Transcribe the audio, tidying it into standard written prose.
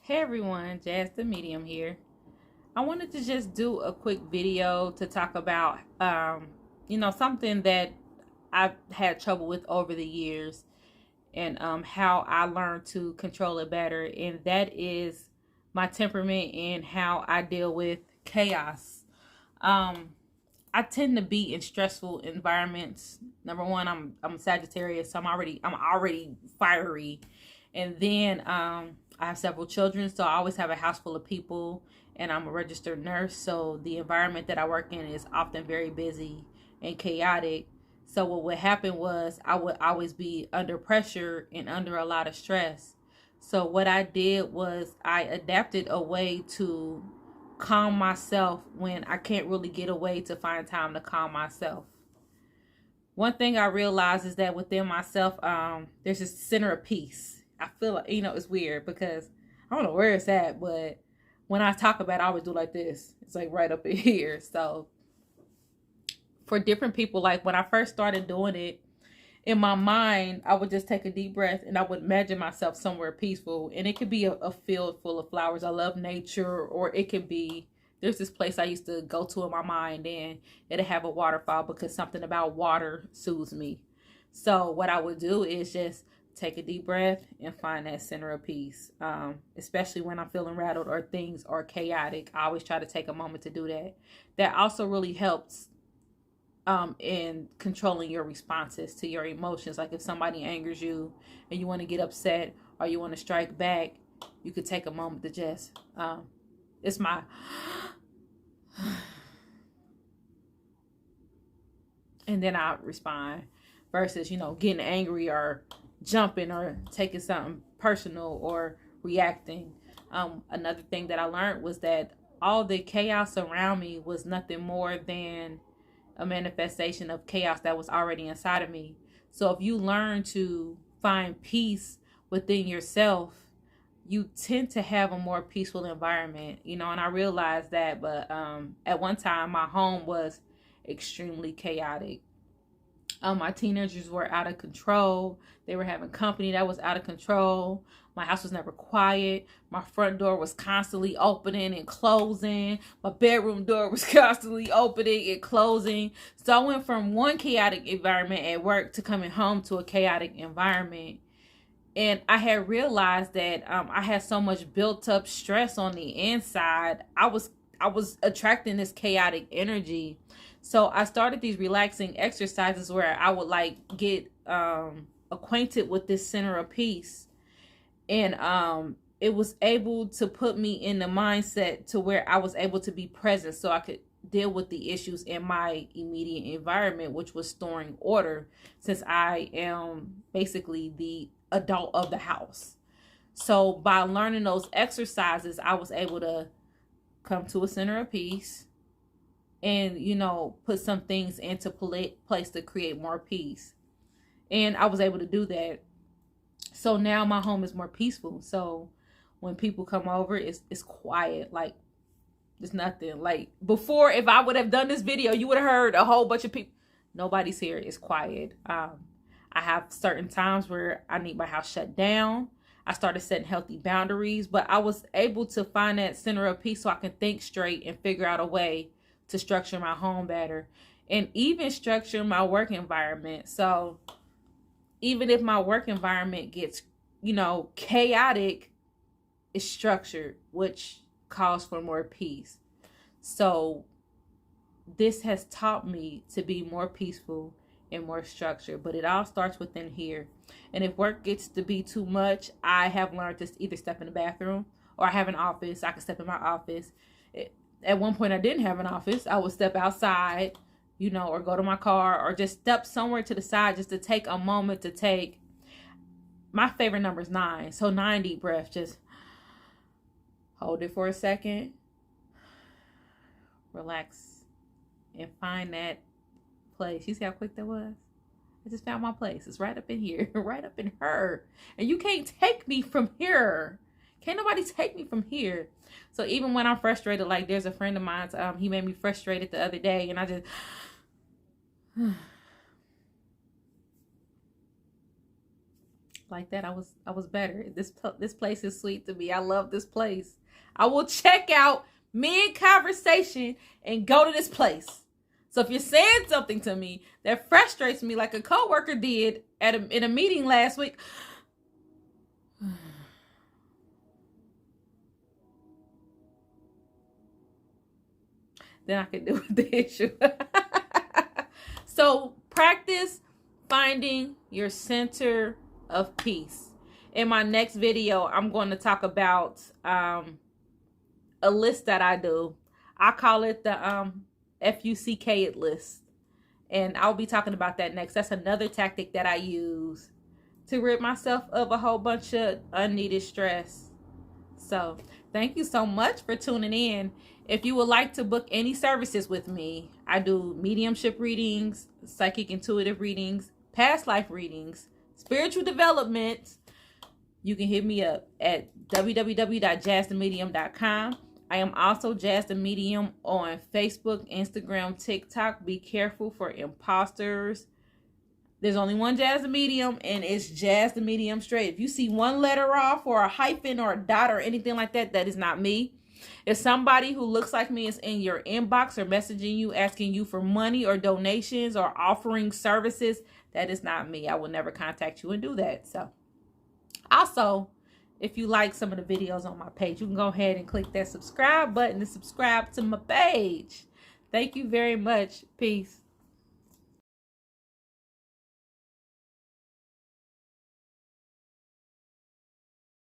Hey everyone, Jazz the Medium here. I wanted to just do a quick video to talk about, something that I've had trouble with over the years and how I learned to control it better. And that is my temperament and how I deal with chaos. Um, I tend to be in stressful environments. Number one, I'm Sagittarius, so I'm already fiery, and then I have several children, so I always have a house full of people, and I'm a registered nurse, so the environment that I work in is often very busy and chaotic. So what would happen was I would always be under pressure and under a lot of stress. So what I did was I adapted a way to calm myself when I can't really get away to find time to calm myself. One thing I realized is that within myself, there's this center of peace. I feel like, it's weird because I don't know where it's at, but when I talk about it, I always do like this. It's like right up in here. So for different people, like when I first started doing it, in my mind, I would just take a deep breath and I would imagine myself somewhere peaceful. And it could be a field full of flowers. I love nature, or it could be there's this place I used to go to in my mind and it'll have a waterfall because something about water soothes me. So what I would do is just take a deep breath and find that center of peace. Especially when I'm feeling rattled or things are chaotic, I always try to take a moment to do that. That also really helps in controlling your responses to your emotions. Like if somebody angers you and you want to get upset or you want to strike back, you could take a moment to just it's my and then I respond versus getting angry or jumping or taking something personal or reacting. Another thing that I learned was that all the chaos around me was nothing more than a manifestation of chaos that was already inside of me. So if you learn to find peace within yourself, you tend to have a more peaceful environment, and I realized that. But at one time, my home was extremely chaotic. My teenagers were out of control. They were having company that was out of control. My house was never quiet. My front door was constantly opening and closing. My bedroom door was constantly opening and closing. So I went from one chaotic environment at work to coming home to a chaotic environment. And I had realized that I had so much built up stress on the inside. I was attracting this chaotic energy. So I started these relaxing exercises where I would like get acquainted with this center of peace. And it was able to put me in the mindset to where I was able to be present so I could deal with the issues in my immediate environment, which was storing order, since I am basically the adult of the house. So by learning those exercises, I was able to come to a center of peace and put some things into place to create more peace. And I was able to do that. So now my home is more peaceful. So when people come over, it's quiet. Like there's nothing. Like before, if I would have done this video, you would have heard a whole bunch of people. Nobody's here. It's quiet. I have certain times where I need my house shut down. I started setting healthy boundaries, but I was able to find that center of peace so I can think straight and figure out a way to structure my home better and even structure my work environment. So even if my work environment gets, chaotic, it's structured, which calls for more peace. So this has taught me to be more peaceful and more structured, but it all starts within here. And if work gets to be too much, I have learned to either step in the bathroom, or I have an office. I can step in my office. At one point I didn't have an office. I would step outside, or go to my car, or just step somewhere to the side just to take a moment to take. My favorite number is 9. So 9 deep breaths. Just hold it for a second. Relax. And find that place. You see how quick that was? I just found my place. It's right up in here. Right up in her. And you can't take me from here. Can't nobody take me from here. So even when I'm frustrated, like there's a friend of mine, he made me frustrated the other day, and I just Like that, I was better. This place is sweet to me. I love this place. I will check out mid-conversation and go to this place. So if you're saying something to me that frustrates me, like a coworker did in a meeting last week, then I can deal with the issue. So practice finding your center of peace. In my next video, I'm going to talk about a list that I do. I call it the FUCK list. And I'll be talking about that next. That's another tactic that I use to rid myself of a whole bunch of unneeded stress. So thank you so much for tuning in. If you would like to book any services with me, I do mediumship readings, psychic intuitive readings, past life readings, spiritual development. You can hit me up at www.jazzthemedium.com. I am also Jazz the Medium on Facebook, Instagram, TikTok. Be careful for imposters. There's only one Jazz the Medium, and it's Jazz the Medium straight. If you see one letter off or a hyphen or a dot or anything like that, that is not me. If somebody who looks like me is in your inbox or messaging you, asking you for money or donations or offering services, that is not me. I will never contact you and do that. So, also, if you like some of the videos on my page, you can go ahead and click that subscribe button to subscribe to my page. Thank you very much. Peace.